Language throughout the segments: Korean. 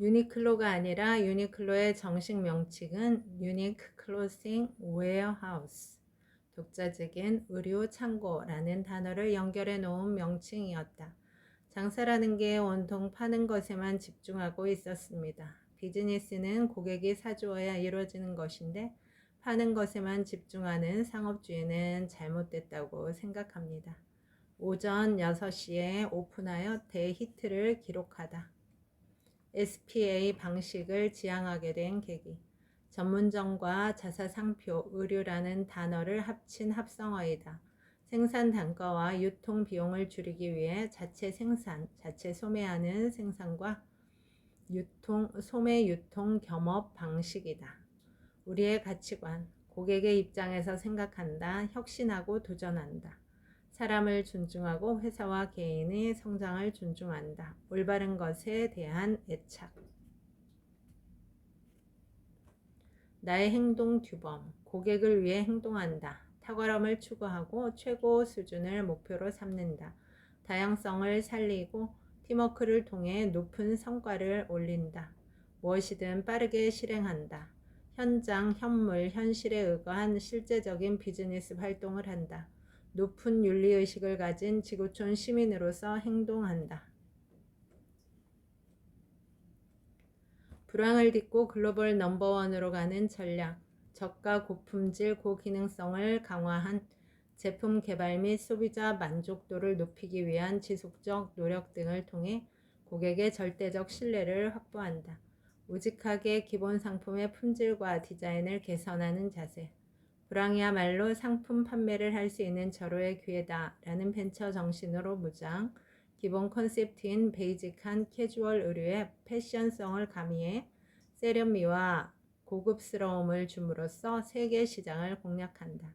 유니클로가 아니라 유니클로의 정식 명칭은 Unique Clothing Warehouse, 독자적인 의류 창고라는 단어를 연결해 놓은 명칭이었다. 장사라는 게 온통 파는 것에만 집중하고 있었습니다. 비즈니스는 고객이 사주어야 이루어지는 것인데 파는 것에만 집중하는 상업주의는 잘못됐다고 생각합니다. 오전 6시에 오픈하여 대히트를 기록하다. SPA 방식을 지향하게 된 계기. 전문점과 자사상표, 의류라는 단어를 합친 합성어이다. 생산 단가와 유통 비용을 줄이기 위해 자체 생산, 자체 소매하는 생산과 소매 유통 겸업 방식이다. 우리의 가치관, 고객의 입장에서 생각한다, 혁신하고 도전한다. 사람을 존중하고 회사와 개인의 성장을 존중한다. 올바른 것에 대한 애착. 나의 행동 규범. 고객을 위해 행동한다. 탁월함을 추구하고 최고 수준을 목표로 삼는다. 다양성을 살리고 팀워크를 통해 높은 성과를 올린다. 무엇이든 빠르게 실행한다. 현장, 현물, 현실에 의거한 실제적인 비즈니스 활동을 한다. 높은 윤리의식을 가진 지구촌 시민으로서 행동한다. 불황을 딛고 글로벌 넘버원으로 가는 전략. 저가 고품질 고기능성을 강화한 제품 개발 및 소비자 만족도를 높이기 위한 지속적 노력 등을 통해 고객의 절대적 신뢰를 확보한다. 우직하게 기본 상품의 품질과 디자인을 개선하는 자세. 불황이야말로 상품 판매를 할 수 있는 절호의 기회다 라는 벤처 정신으로 무장, 기본 컨셉트인 베이직한 캐주얼 의류에 패션성을 가미해 세련미와 고급스러움을 줌으로써 세계 시장을 공략한다.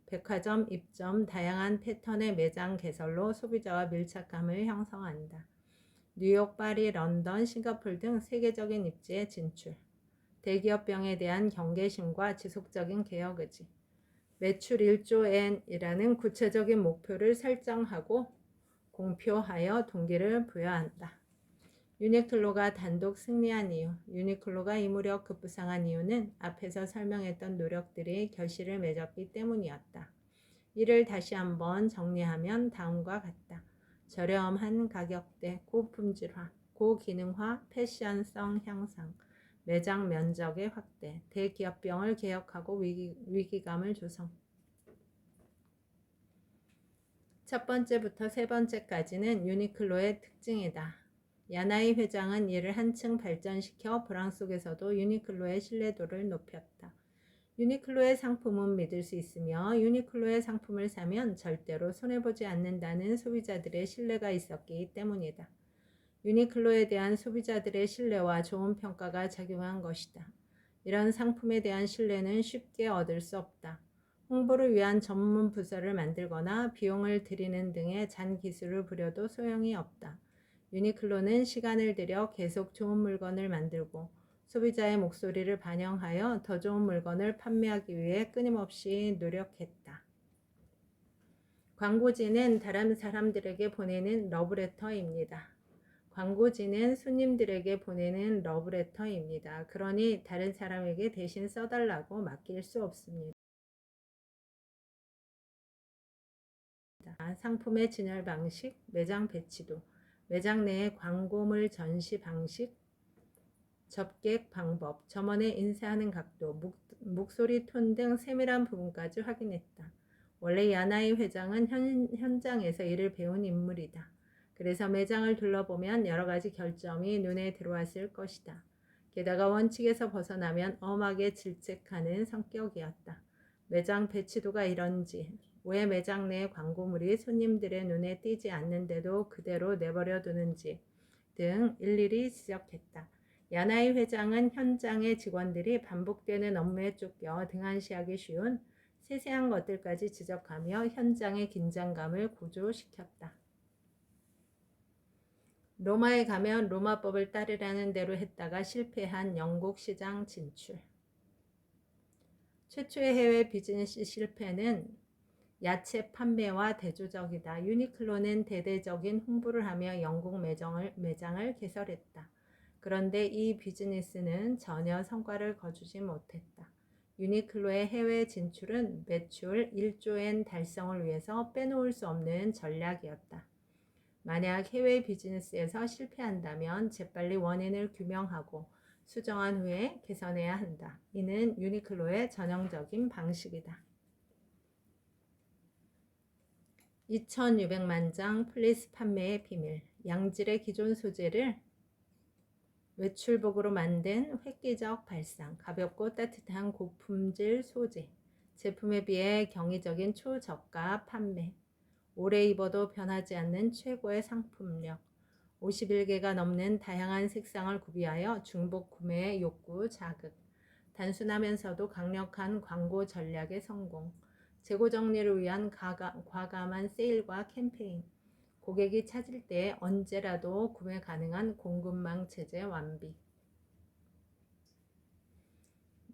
백화점 입점, 다양한 패턴의 매장 개설로 소비자와 밀착감을 형성한다. 뉴욕, 파리, 런던, 싱가포르 등 세계적인 입지에 진출. 대기업병에 대한 경계심과 지속적인 개혁 의지. 매출 1조 엔이라는 구체적인 목표를 설정하고 공표하여 동기를 부여한다. 유니클로가 단독 승리한 이유. 유니클로가 이 무렵 급부상한 이유는 앞에서 설명했던 노력들이 결실을 맺었기 때문이었다. 이를 다시 한번 정리하면 다음과 같다. 저렴한 가격대, 고품질화, 고기능화, 패션성 향상, 매장 면적의 확대, 대기업병을 개혁하고 위기감을 조성. 첫 번째부터 세 번째까지는 유니클로의 특징이다. 야나이 회장은 이를 한층 발전시켜 불황 속에서도 유니클로의 신뢰도를 높였다. 유니클로의 상품은 믿을 수 있으며 유니클로의 상품을 사면 절대로 손해보지 않는다는 소비자들의 신뢰가 있었기 때문이다. 유니클로에 대한 소비자들의 신뢰와 좋은 평가가 작용한 것이다. 이런 상품에 대한 신뢰는 쉽게 얻을 수 없다. 홍보를 위한 전문 부서를 만들거나 비용을 들이는 등의 잔 기술을 부려도 소용이 없다. 유니클로는 시간을 들여 계속 좋은 물건을 만들고 소비자의 목소리를 반영하여 더 좋은 물건을 판매하기 위해 끊임없이 노력했다. 광고지는 다른 사람들에게 보내는 러브레터입니다. 광고지는 손님들에게 보내는 러브레터입니다. 그러니 다른 사람에게 대신 써달라고 맡길 수 없습니다. 상품의 진열 방식, 매장 배치도, 매장 내의 광고물 전시 방식, 접객 방법, 점원의 인쇄하는 각도, 목소리 톤 등 세밀한 부분까지 확인했다. 원래 야나이 회장은 현장에서 일을 배운 인물이다. 그래서 매장을 둘러보면 여러 가지 결점이 눈에 들어왔을 것이다. 게다가 원칙에서 벗어나면 엄하게 질책하는 성격이었다. 매장 배치도가 이런지, 왜 매장 내 광고물이 손님들의 눈에 띄지 않는데도 그대로 내버려 두는지 등 일일이 지적했다. 야나이 회장은 현장의 직원들이 반복되는 업무에 쫓겨 등한시하기 쉬운 세세한 것들까지 지적하며 현장의 긴장감을 고조시켰다. 로마에 가면 로마법을 따르라는 대로 했다가 실패한 영국 시장 진출. 최초의 해외 비즈니스 실패는 야채 판매와 대조적이다. 유니클로는 대대적인 홍보를 하며 영국 매장을 개설했다. 그런데 이 비즈니스는 전혀 성과를 거두지 못했다. 유니클로의 해외 진출은 매출 1조엔 달성을 위해서 빼놓을 수 없는 전략이었다. 만약 해외 비즈니스에서 실패한다면 재빨리 원인을 규명하고 수정한 후에 개선해야 한다. 이는 유니클로의 전형적인 방식이다. 2,600만 장 플리스 판매의 비밀. 양질의 기존 소재를 외출복으로 만든 획기적 발상, 가볍고 따뜻한 고품질 소재, 제품에 비해 경이적인 초저가 판매, 오래 입어도 변하지 않는 최고의 상품력, 51개가 넘는 다양한 색상을 구비하여 중복 구매의 욕구 자극, 단순하면서도 강력한 광고 전략의 성공, 재고 정리를 위한 과감한 세일과 캠페인, 고객이 찾을 때 언제라도 구매 가능한 공급망 체제 완비.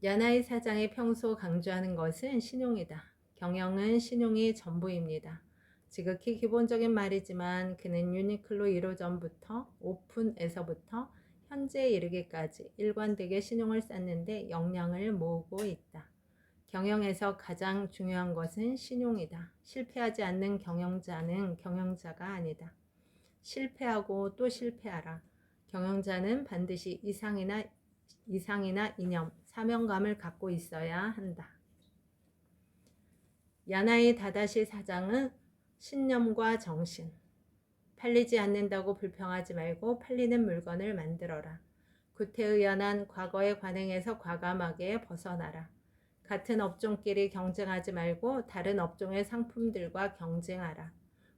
야나이 사장이 평소 강조하는 것은 신용이다. 경영은 신용이 전부입니다. 지극히 기본적인 말이지만 그는 유니클로 1호 전부터 오픈에서부터 현재에 이르기까지 일관되게 신용을 쌓는데 역량을 모으고 있다. 경영에서 가장 중요한 것은 신용이다. 실패하지 않는 경영자는 경영자가 아니다. 실패하고 또 실패하라. 경영자는 반드시 이상이나 이념, 사명감을 갖고 있어야 한다. 야나이 다다시 사장은 신념과 정신. 팔리지 않는다고 불평하지 말고 팔리는 물건을 만들어라. 구태의연한 과거의 관행에서 과감하게 벗어나라. 같은 업종끼리 경쟁하지 말고 다른 업종의 상품들과 경쟁하라.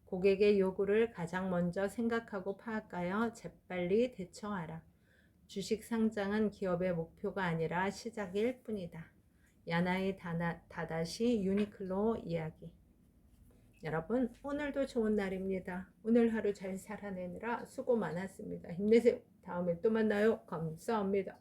고객의 요구를 가장 먼저 생각하고 파악하여 재빨리 대처하라. 주식 상장은 기업의 목표가 아니라 시작일 뿐이다. 야나이 다다시 유니클로 이야기. 여러분, 오늘도 좋은 날입니다. 오늘 하루 잘 살아내느라 수고 많았습니다. 힘내세요. 다음에 또 만나요. 감사합니다.